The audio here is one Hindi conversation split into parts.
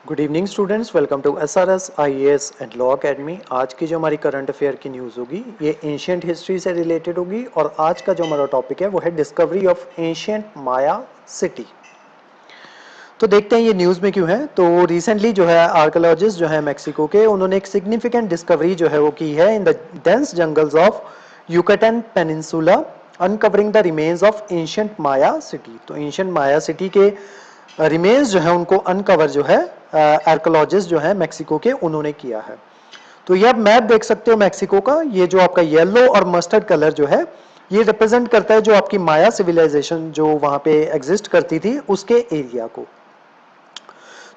Good evening students, welcome to SRS IAS and law academy. आज की जो हमारी करंट अफेयर की न्यूज़ होगी ये एंशियंट हिस्ट्री से रिलेटेड होगी और आज का जो हमारा टॉपिक है वो है discovery of ancient Maya city. तो देखते हैं ये न्यूज़ में क्यों है। तो रिसेंटली जो है आर्कियोलॉजिस्ट जो है मेक्सिको के, उन्होंने एक सिग्निफिकेंट डिस्कवरी जो है वो की है in the dense jungles of Yucatan peninsula, uncovering the remains of ancient Maya city. तो एंशियंट माया सिटी के रिमेन्स जो है उनको अनकवर जो है आर्कियोलॉजिस्ट जो है मेक्सिको के, उन्होंने किया है। तो ये आप मैप देख सकते हो मेक्सिको का। ये जो आपका येलो और मस्टर्ड कलर जो है ये रिप्रेजेंट करता है जो आपकी माया सिविलाइजेशन जो वहां पे एग्जिस्ट करती थी उसके एरिया को।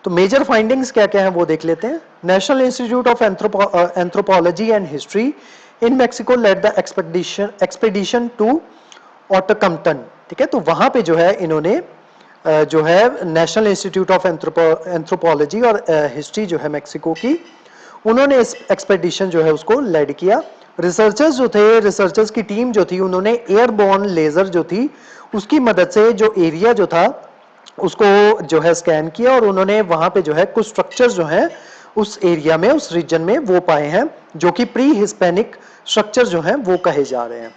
तो मेजर फाइंडिंग्स क्या क्या है वो देख लेते हैं। National institute of anthropology and history in Mexico led the expedition to Otokampton. ठीक है, तो वहां पे जो है इन्होंने जो है नेशनल इंस्टीट्यूट ऑफ एंथ्रोपोलॉजी और हिस्ट्री जो है मेक्सिको की, उन्होंने इस एक्सपेडिशन जो है उसको लेड किया। रिसर्चर्स जो थे, रिसर्चर्स की टीम जो थी, उन्होंने एयरबोर्न लेजर जो थी उसकी मदद से जो एरिया जो था उसको जो है स्कैन किया और उन्होंने वहां पे जो है कुछ स्ट्रक्चर्स जो है उस एरिया में, उस रीजन में वो पाए हैं जो कि प्री हिस्पैनिक स्ट्रक्चर जो है वो कहे जा रहे हैं।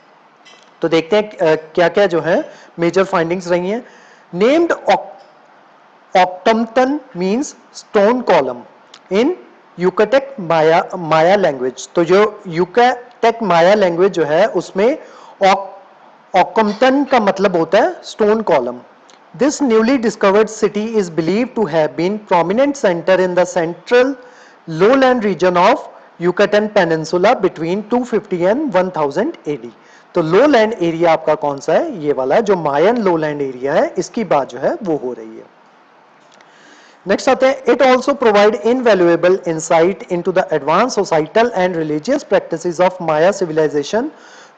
तो देखते हैं क्या क्या जो है मेजर फाइंडिंग्स रही हैं। Named Oktampton means stone column in Yucatec Maya language. तो जो यूकाटेक माया लैंग्वेज जो है उसमें ऑक्टम्पटन का मतलब होता है stone column. This newly discovered city is believed to have been prominent center in the central lowland region of Yucatan Peninsula between 250 and 1000 AD। तो lowland एरिया आपका कौन सा है? ये वाला जो मायन lowland एरिया है, इसकी बात जो है वो हो रही है। नेक्स्ट आते हैं, it also provide invaluable insight into the advance societal and religious practices of Maya civilization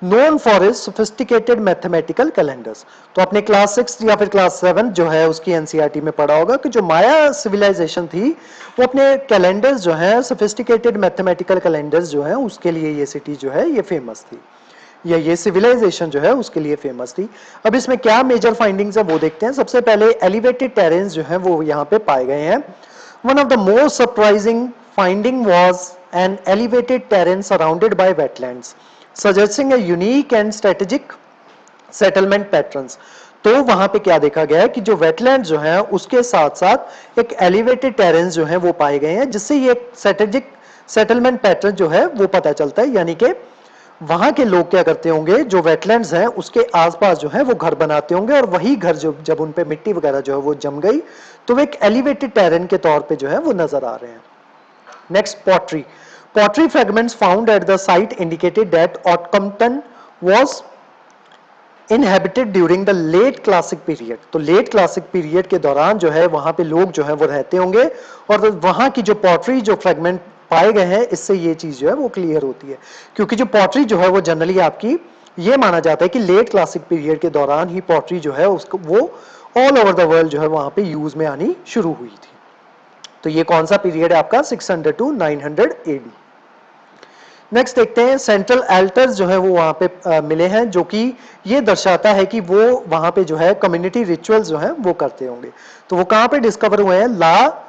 known for is sophisticated mathematical calendars. तो आपने क्लास 6 या फिर क्लास 7 जो है उसकी एनसीईआरटी में पढ़ा होगा कि जो माया सिविलाइजेशन थी वो अपने कैलेंडर्स जो है, सोफिस्टिकेटेड मैथमेटिकल कैलेंडर्स जो है उसके लिए ये सिटी जो है ये फेमस थी, या ये सिविलाइजेशन जो है उसके लिए फेमस थी। अब इसमें क्या मेजर फाइंडिंग्स है वो देखते हैं। सबसे पहले एलिवेटेड टेरेन्स जो है वो यहाँ पे पाए गए हैं। One of the most surprising finding was an elevated terrain surrounded by wetlands suggesting a unique and strategic settlement patterns. तो वहां पे क्या देखा गया है कि जो वेटलैंड जो है उसके साथ साथ एक एलिवेटेड टेरेन्स जो है वो पाए गए हैं, जिससे ये स्ट्रेटेजिक सेटलमेंट पैटर्न जो है वो पता चलता है। यानी कि वहां के लोग क्या करते होंगे, जो वेटलैंड्स हैं उसके आसपास जो है वो घर बनाते होंगे और वही घर जो जब उन पे मिट्टी वगैरह जो है वो जम गई तो वो एक एलिवेटेड टेरेन के तौर पे जो है वो नजर आ रहे हैं। Next, pottery fragments found at the site indicated that Otkampton was inhabited during the late classic period. तो लेट क्लासिक पीरियड के दौरान जो है वहां पे लोग जो है वो रहते होंगे और वहां की जो पॉटरी जो फ्रेगमेंट पाए गए हैं इससे ये चीज जो है वो क्लियर होती है, क्योंकि जो पॉटरी जो है वो जनरली आपकी ये माना जाता है कि लेट क्लासिक पीरियड के दौरान ही पॉटरी जो है उसको वो ऑल ओवर द वर्ल्ड जो है वहां पे यूज में आनी शुरू हुई थी। तो ये कौन सा पीरियड है आपका? 600 टू 900 एडी। नेक्स्ट देखते हैं, सेंट्रल एल्टर्स जो है वो वहां पे मिले हैं, जो कि ये दर्शाता है कि वो वहां पे जो है कम्युनिटी रिचुअल्स जो है वो करते होंगे। तो वो कहां पे डिस्कवर हुए हैं? ला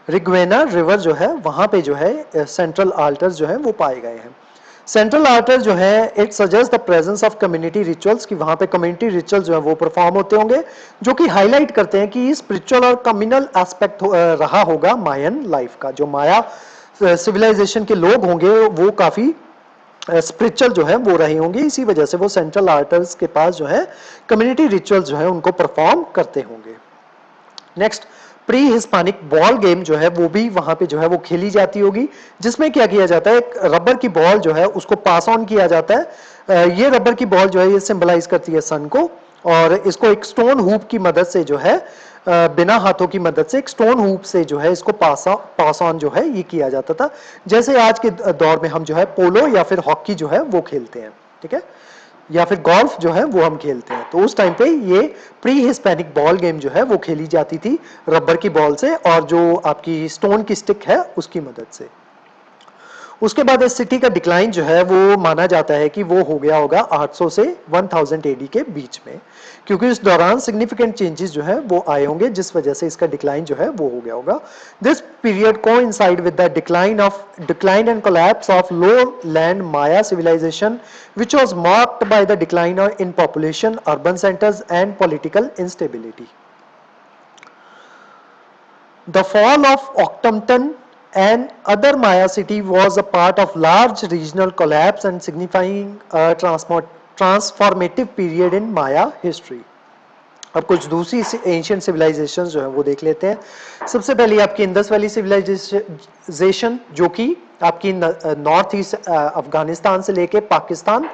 रिग्वेना रिवर जो है वहां पे जो है सेंट्रल आल्टर्स जो है वो पाए गए हैं। सेंट्रल आल्टर जो है it suggest the presence of community rituals, कि वहां पे कम्युनिटी रिचुअल जो है वो परफॉर्म होते होंगे, जो कि हाईलाइट करते हैं कि स्पिरिचुअल और कम्युनल एस्पेक्ट रहा होगा मायन लाइफ का। जो माया सिविलाइजेशन के लोग होंगे वो काफी स्पिरिचुअल जो है वो रहे होंगे, इसी वजह से वो सेंट्रल आल्टर्स के पास जो है कम्युनिटी रिचुअल जो है उनको परफॉर्म करते होंगे। नेक्स्ट, प्री हिस्पानिक बॉल गेम जो है वो भी वहां पे जो है वो खेली जाती होगी, जिसमें क्या किया जाता है, एक रबर की बॉल जो है उसको पास ऑन किया जाता है। ये रबर की बॉल जो है ये सिंबलाइज करती है सन को, और इसको एक स्टोन हुप की मदद से जो है बिना हाथों की मदद से एक स्टोन हुप से जो है इसको पास ऑन जो है ये किया जाता था, जैसे आज के दौर में हम जो है पोलो या फिर हॉकी जो है वो खेलते हैं, ठीक है, या फिर गोल्फ जो है वो हम खेलते हैं। तो उस टाइम पे ये प्री हिस्पैनिक बॉल गेम जो है वो खेली जाती थी रबर की बॉल से और जो आपकी स्टोन की स्टिक है उसकी मदद से। उसके बाद इस सिटी का डिक्लाइन जो है वो माना जाता है कि वो हो गया होगा 800 से 1000 एडी के बीच में, क्योंकि इस दौरान सिग्निफिकेंट चेंजेस जो है वो आए होंगे, जिस वजह से इसका डिक्लाइन जो है वो हो गया होगा। This period coincide with the decline and collapse of lowland Maya civilization which was marked by the decline in population, urban centers and political instability. The fall of Octomton and other Maya city was a part of large regional collapse and signifying a transformative period in Maya history. अब कुछ दूसरी एंशियंट सिविलाइजेशंस जो है वो देख लेते हैं। सबसे पहले आपकी इंडस वैली सिविलाइजेशन, जो कि आपकी नॉर्थ ईस्ट अफगानिस्तान से लेके पाकिस्तान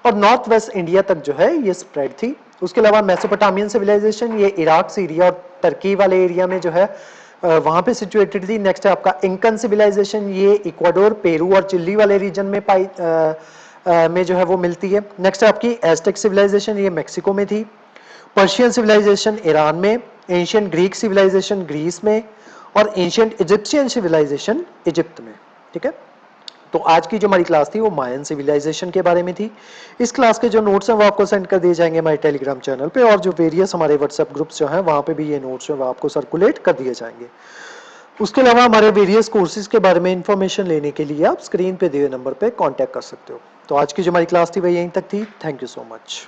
और नॉर्थ वेस्ट इंडिया तक जो है ये स्प्रेड थी। उसके अलावा मेसोपोटामियन सिविलाइजेशन, ये इराक, सीरिया और टर्की वाले एरिया में जो है वहां पे सिचुएटेड थी। नेक्स्ट है आपका इंकन सिविलाइजेशन, ये इक्वाडोर, पेरू और चिली वाले रीजन में में जो है वो मिलती है। नेक्स्ट है आपकी एज़टेक सिविलाइजेशन, ये मेक्सिको में थी। पर्शियन सिविलाइजेशन ईरान में, एंशियंट ग्रीक सिविलाइजेशन ग्रीस में और एंशियंट इजिप्शियन सिविलाइजेशन इजिप्ट में। ठीक है, तो आज की जो हमारी क्लास थी वो मायन सिविलाइजेशन के बारे में थी। इस क्लास के जो नोट्स हैं वो आपको सेंड कर दिए जाएंगे हमारे टेलीग्राम चैनल पे, और जो वेरियस हमारे व्हाट्सएप ग्रुप्स जो हैं वहाँ पे भी ये नोट्स जो है आपको सर्कुलेट कर दिए जाएंगे। उसके अलावा हमारे वेरियस कोर्सेज के बारे में इंफॉर्मेशन लेने के लिए आप स्क्रीन पे दिए नंबर पे कॉन्टैक्ट कर सकते हो। तो आज की जो हमारी क्लास थी वह यहीं तक थी। Thank you so much.